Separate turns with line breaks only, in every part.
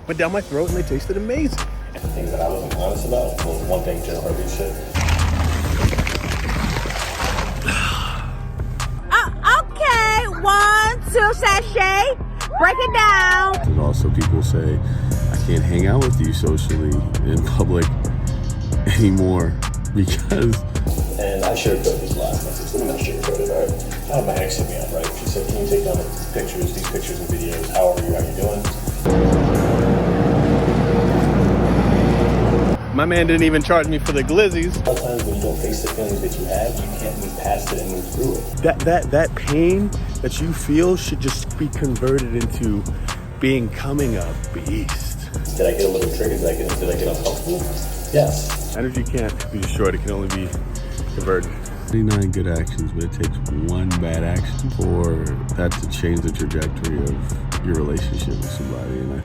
went down my throat and they tasted amazing.
Things that I wasn't honest about was one thing General Herbie said.
Okay, 1, 2, sachet. Break it down.
And also people say, I can't hang out with you socially in public anymore because...
And I sugarcoated this last message. Let me not sugarcoat it, all right? I had my ex hit me up, right? She said, can you take down these pictures and videos, how are you doing?
My man didn't even charge me for the glizzies.
Sometimes when you don't face the feelings that you have, you can't move past it and move through it.
That pain that you feel should just be converted into becoming a beast.
Did I get a little triggered? Did I get uncomfortable? Yes.
Energy can't be destroyed, it can only be converted.
29 good actions, but it takes one bad action for that to change the trajectory of your relationship with somebody. And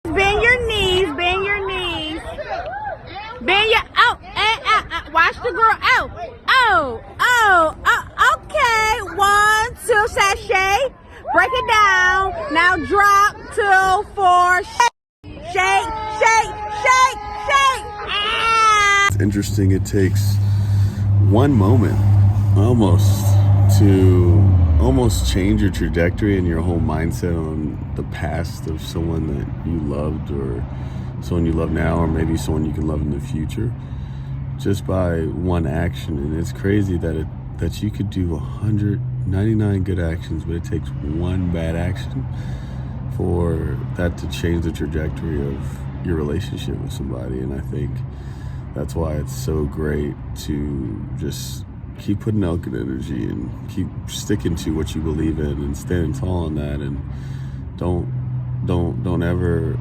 Bend your knees, bend your knees. Bend your, watch the girl, okay. 1, 2, sachet. Break it down. Now drop 2, 4, shake.
it's interesting, it takes one moment almost change your trajectory and your whole mindset on the past of someone that you loved or someone you love now or maybe someone you can love in the future just by one action. And it's crazy that you could do 199 good actions, but it takes one bad action for that to change the trajectory of your relationship with somebody. And I think that's why it's so great to just keep putting out good energy and keep sticking to what you believe in and standing tall on that, and don't ever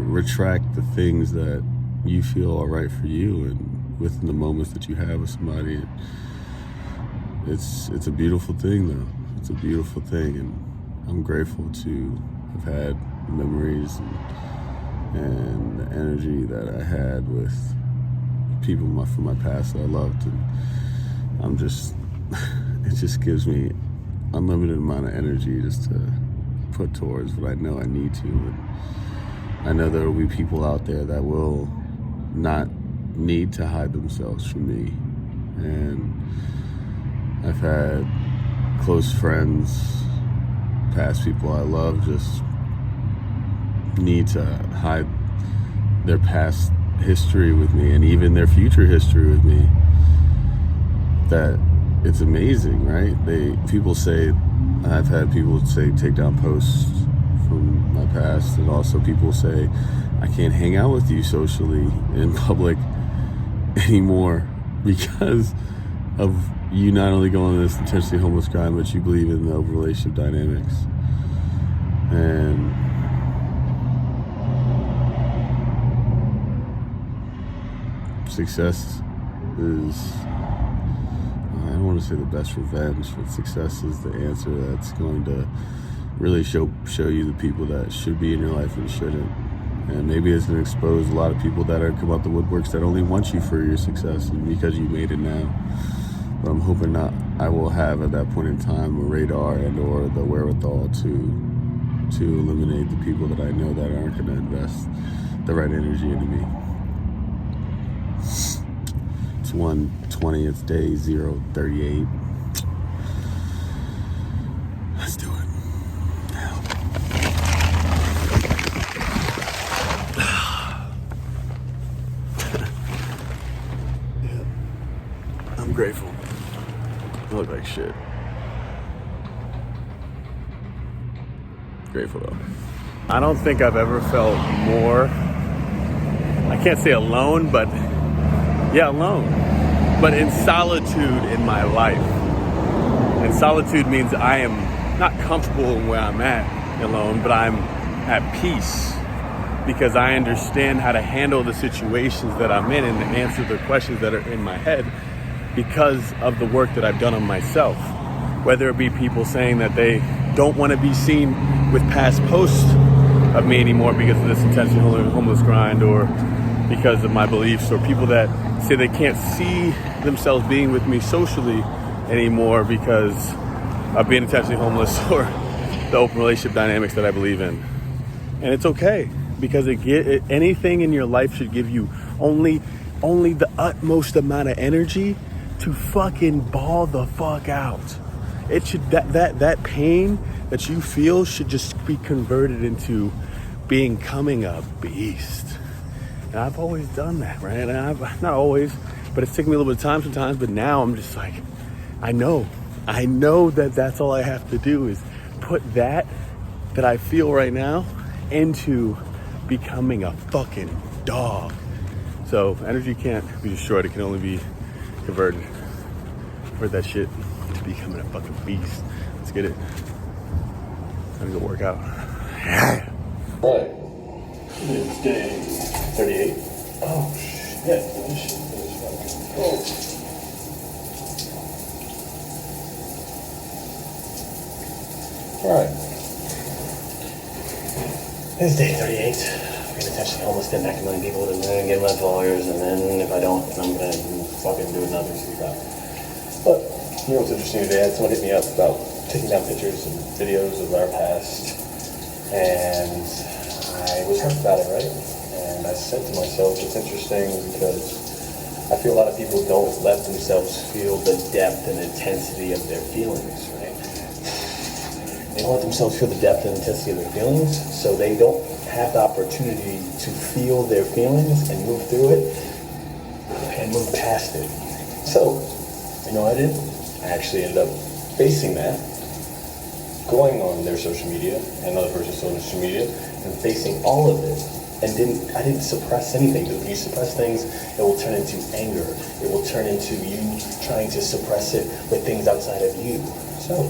retract the things that you feel are right for you and within the moments that you have with somebody. It's a beautiful thing though. It's a beautiful thing, and I'm grateful to have had memories and the energy that I had with people from my past that I loved, and it just gives me unlimited amount of energy just to put towards what I know I need to. And I know there will be people out there that will not need to hide themselves from me. And I've had close friends, past people I love, just need to hide their past history with me and even their future history with me. That it's amazing, right? People say, I've had people say take down posts from my past, and also people say I can't hang out with you socially in public anymore because of you not only going on this intentionally homeless grind, but you believe in the open relationship dynamics. And success is, I don't want to say the best revenge, but success is the answer that's going to really show you the people that should be in your life and shouldn't. And maybe it's going to expose a lot of people that are come out the woodworks that only want you for your success and because you made it now. But I'm hoping that I will have at that point in time a radar and or the wherewithal to eliminate the people that I know that aren't going to invest the right energy into me. It's 1:20, it's day 038. Let's do it. Now. Yeah. I'm grateful. I look like shit. Grateful though.
I don't think I've ever felt more, I can't say alone, but yeah, alone, but in solitude in my life. And solitude means I am not comfortable where I'm at alone, but I'm at peace because I understand how to handle the situations that I'm in and to answer the questions that are in my head because of the work that I've done on myself. Whether it be people saying that they don't want to be seen with past posts of me anymore because of this intentional homeless grind, or because of my beliefs, or people that say they can't see themselves being with me socially anymore because of being intentionally homeless or the open relationship dynamics that I believe in. And it's okay, because anything in your life should give you only the utmost amount of energy to fucking ball the fuck out. It should, that pain that you feel should just be converted into becoming a beast. And I've always done that, right? And I've not always, but it's taken me a little bit of time sometimes. But now I'm just like, I know that that's all I have to do is put that I feel right now into becoming a fucking dog. So energy can't be destroyed. It can only be converted. Convert that shit to becoming a fucking beast. Let's get it. Time to go work out. Yeah.
Right. It's day 38. Oh, shit. Oh. Alright. It's day 38. I'm gonna touch the homeless, get back to million people, and then get my followers, and then if I don't, I'm gonna fucking do another sleep out. But, you know what's interesting today? I had someone hit me up about taking down pictures and videos of our past, and I was hurt about it, right? And I said to myself, it's interesting because I feel a lot of people don't let themselves feel the depth and intensity of their feelings, right? They don't let themselves feel the depth and intensity of their feelings, so they don't have the opportunity to feel their feelings and move through it and move past it. So, you know what I did? I actually ended up facing that, going on their social media, another person's social media, and facing all of it. And I didn't suppress anything. Because when you suppress things, it will turn into anger. It will turn into you trying to suppress it with things outside of you. So,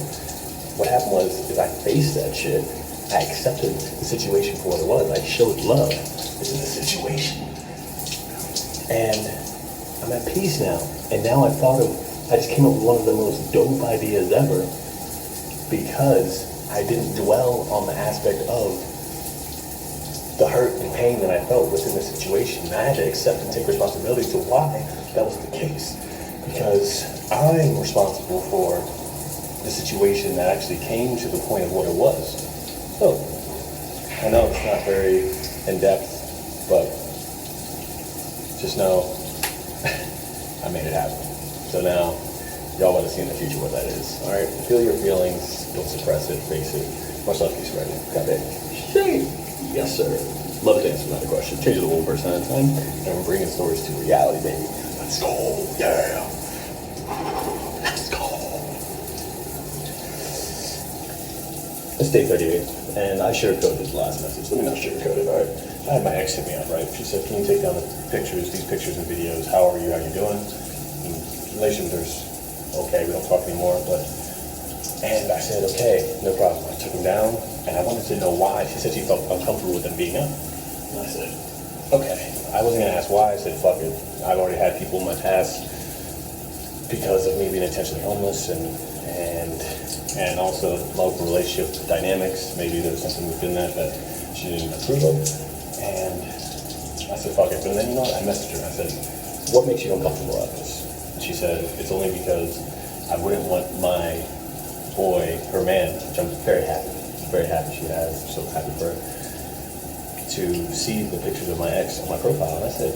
what happened was, is I faced that shit. I accepted the situation for what it was. I showed love. This is the situation. And I'm at peace now. And now I just came up with one of the most dope ideas ever, because I didn't dwell on the aspect of the hurt and pain that I felt within the situation. And I had to accept and take responsibility to why that was the case. Because I'm responsible for the situation that actually came to the point of what it was. So, I know it's not very in-depth, but just know I made it happen. So now, y'all want to see in the future what that is. Alright, feel your feelings, don't suppress it, face it. Much love, peace, right? Got that? Shame. Yes, sir. Love to answer another question. Change it to one person at a time. And we're bringing stories to reality, baby. Let's go. Yeah. Let's go. It's day 38, and I sugarcoated his last message. Let me not sugarcoat it, alright? I had my ex hit me up, right? She said, can you take down these pictures and videos? How are you? How you doing? And relation with her's okay, we don't talk anymore, and I said, okay, no problem. I took them down, and I wanted to know why. She said she felt uncomfortable with them being up. And I said, okay. I wasn't going to ask why. I said, fuck it. I've already had people in my past because of me being intentionally homeless and also local relationship dynamics. Maybe there was something within that she didn't approve of. And I said, fuck it. But then, you know what? I messaged her. I said, what makes you uncomfortable about this? And she said, it's only because I wouldn't want my boy, her man, which I'm very happy she has, I'm so happy for her, to see the pictures of my ex on my profile. And I said,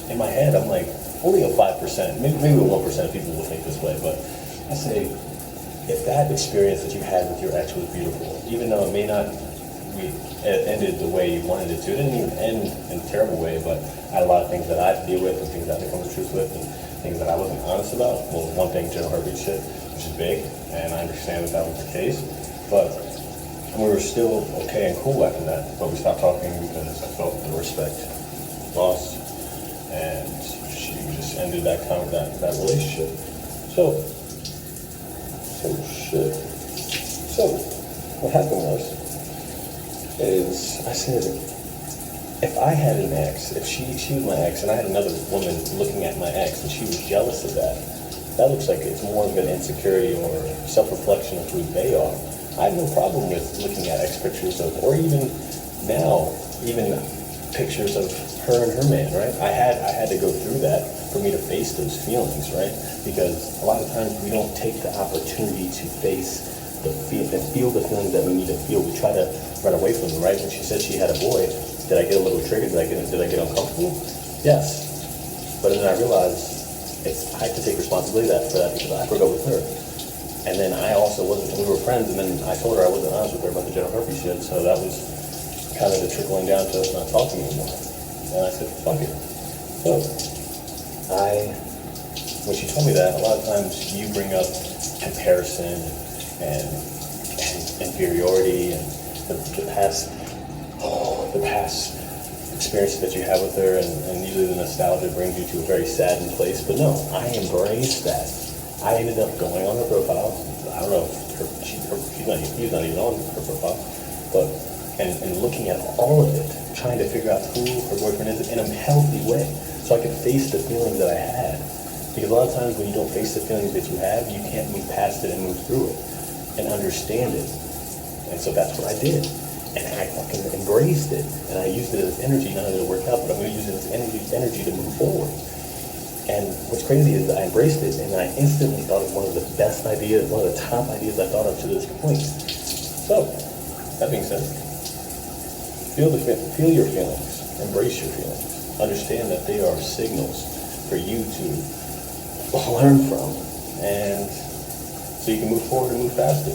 in my head, I'm like, only a 5%, maybe 1% of people will think this way, but I say, if that experience that you had with your ex was beautiful, even though it may not it ended the way you wanted it to, it didn't even end in a terrible way, but I had a lot of things that I had to deal with and things that I had to come to truth with and things that I wasn't honest about. Well, one thing, general heartbeat shit, which is big, and I understand that was the case, but we were still okay and cool after that, but we stopped talking because I felt the respect lost, and she just ended that relationship. So what happened is I said, if I had an ex, if she was my ex, and I had another woman looking at my ex, and she was jealous of that looks like it's more of an insecurity or self-reflection of who they are. I have no problem with looking at ex pictures of, or even now, even pictures of her and her man, right? I had to go through that for me to face those feelings, right? Because a lot of times we don't take the opportunity to face feel the feelings that we need to feel. We try to run away from them, right? When she said she had a boy, did I get a little triggered? Did I get uncomfortable? Yes. But then I realized I have to take responsibility for that because I broke up with her. And then I also wasn't, we were friends, and then I told her I wasn't honest with her about the genital herpes shit, so that was kind of the trickling down to us not talking anymore. And I said, fuck it. So, when she told me that, a lot of times you bring up comparison and inferiority and the past experiences that you have with her, and usually the nostalgia brings you to a very saddened place. But no, I embraced that. I ended up going on her profile. I don't know if he's not even on her profile, but and looking at all of it, trying to figure out who her boyfriend is in a healthy way, so I could face the feelings that I had. Because a lot of times when you don't face the feelings that you have, you can't move past it and move through it and understand it. And so that's what I did. And I fucking embraced it. And I used it as energy. None of it worked out, but I'm going to use it as energy to move forward. And what's crazy is that I embraced it, and I instantly thought it was one of the best ideas, one of the top ideas I thought of to this point. So, that being said, feel your feelings. Embrace your feelings. Understand that they are signals for you to learn from, and so you can move forward and move faster.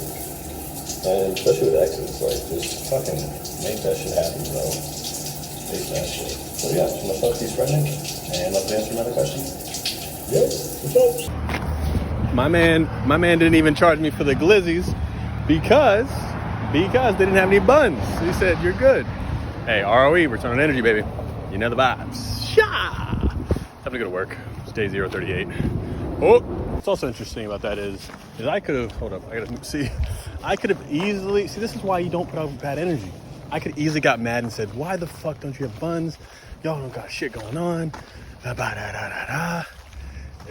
And especially with exes, like, just fucking make that shit happen, bro. Face that shit. So yeah, so myself, Steve Frederick, and love to answer another question. Yes, what's up?
My man didn't even charge me for the glizzies because they didn't have any buns. He said, you're good. Hey, ROE, return on energy, baby. You know the vibes. Sha! Time to go to work. It's day 038. Oh, what's also interesting about that is I could have, hold up, I could have easily, this is why you don't put out bad energy. I could easily got mad and said, why the fuck don't you have buns? Y'all don't got shit going on.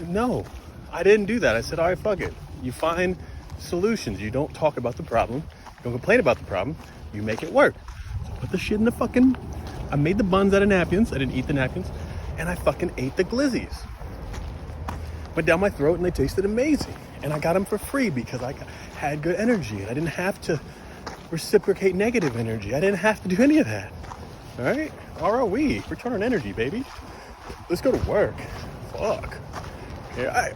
No, I didn't do that. I said, all right, fuck it. You find solutions. You don't talk about the problem. You don't complain about the problem. You make it work. So put the shit in the fucking, I made the buns out of napkins. I didn't eat the napkins. And I fucking ate the glizzies. Went down my throat and they tasted amazing. And I got them for free because I had good energy. And I didn't have to reciprocate negative energy. I didn't have to do any of that. All right? ROE, return on energy, baby. Let's go to work. Fuck. Yeah,